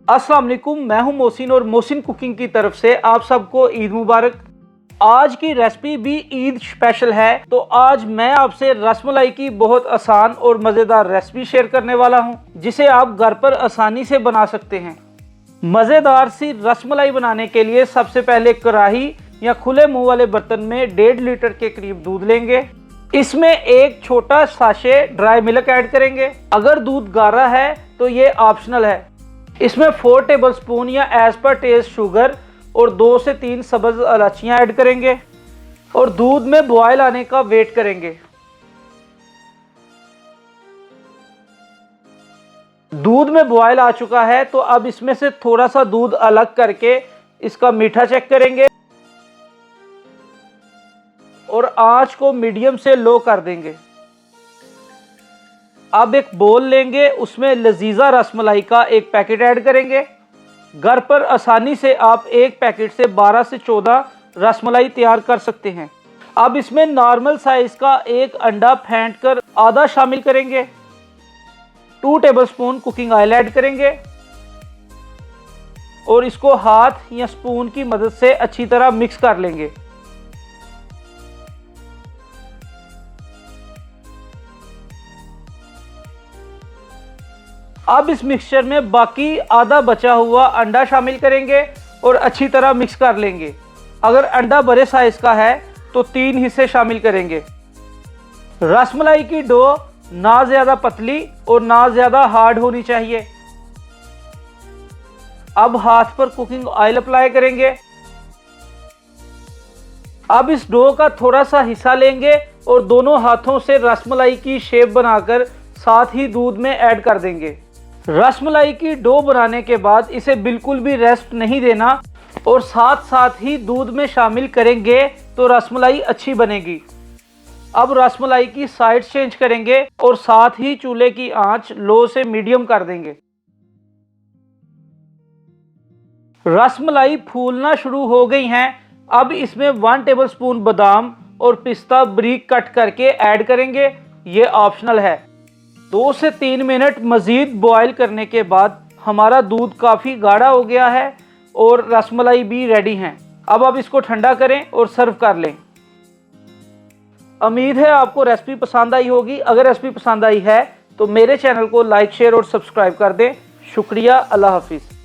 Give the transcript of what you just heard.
अस्सलाम वालेकुम, मैं हूं मोहसिन और मोहसिन कुकिंग की तरफ से आप सबको ईद मुबारक। आज की रेसिपी भी ईद स्पेशल है, तो आज मैं आपसे रसमलाई की बहुत आसान और मज़ेदार रेसिपी शेयर करने वाला हूं, जिसे आप घर पर आसानी से बना सकते हैं। मज़ेदार सी रसमलाई बनाने के लिए सबसे पहले कढ़ाई या खुले मुंह वाले बर्तन में 1.5 लीटर के करीब दूध लेंगे। इसमें एक छोटा साशे ड्राई मिल्क ऐड करेंगे। अगर दूध गाढ़ा है तो ये ऑप्शनल है। इसमें 4 टेबलस्पून या एज पर टेस्ट शुगर और 2 से 3 सब्ज़ इलायचियाँ ऐड करेंगे और दूध में बॉयल आने का वेट करेंगे। दूध में बॉयल आ चुका है तो अब इसमें से थोड़ा सा दूध अलग करके इसका मीठा चेक करेंगे और आंच को मीडियम से लो कर देंगे। अब एक बोल लेंगे, उसमें लजीजा रसमलाई का एक पैकेट ऐड करेंगे। घर पर आसानी से आप एक पैकेट से 12 से 14 रसमलाई तैयार कर सकते हैं। अब इसमें नॉर्मल साइज का एक अंडा फेंट कर आधा शामिल करेंगे। 2 टेबलस्पून कुकिंग ऑयल ऐड करेंगे और इसको हाथ या स्पून की मदद से अच्छी तरह मिक्स कर लेंगे। अब इस मिक्सचर में बाकी आधा बचा हुआ अंडा शामिल करेंगे और अच्छी तरह मिक्स कर लेंगे। अगर अंडा बड़े साइज का है तो 3 हिस्से शामिल करेंगे। रसमलाई की डो ना ज़्यादा पतली और ना ज़्यादा हार्ड होनी चाहिए। अब हाथ पर कुकिंग ऑयल अप्लाई करेंगे। अब इस डो का थोड़ा सा हिस्सा लेंगे और दोनों हाथों से रसमलाई की शेप बनाकर साथ ही दूध में ऐड कर देंगे। रसमलाई की डो बनाने के बाद इसे बिल्कुल भी रेस्ट नहीं देना और साथ साथ ही दूध में शामिल करेंगे तो रसमलाई अच्छी बनेगी। अब रसमलाई की साइड चेंज करेंगे और साथ ही चूल्हे की आंच लो से मीडियम कर देंगे। रसमलाई फूलना शुरू हो गई हैं। अब इसमें 1 टेबलस्पून बादाम और पिस्ता बारीक कट करके ऐड करेंगे। ये ऑप्शनल है। 2 से 3 मिनट मज़ीद बॉयल करने के बाद हमारा दूध काफ़ी गाढ़ा हो गया है और रसमलाई भी रेडी हैं। अब आप इसको ठंडा करें और सर्व कर लें। उम्मीद है आपको रेसिपी पसंद आई होगी। अगर रेसिपी पसंद आई है तो मेरे चैनल को लाइक, शेयर और सब्सक्राइब कर दें। शुक्रिया। अल्लाह हाफिज़।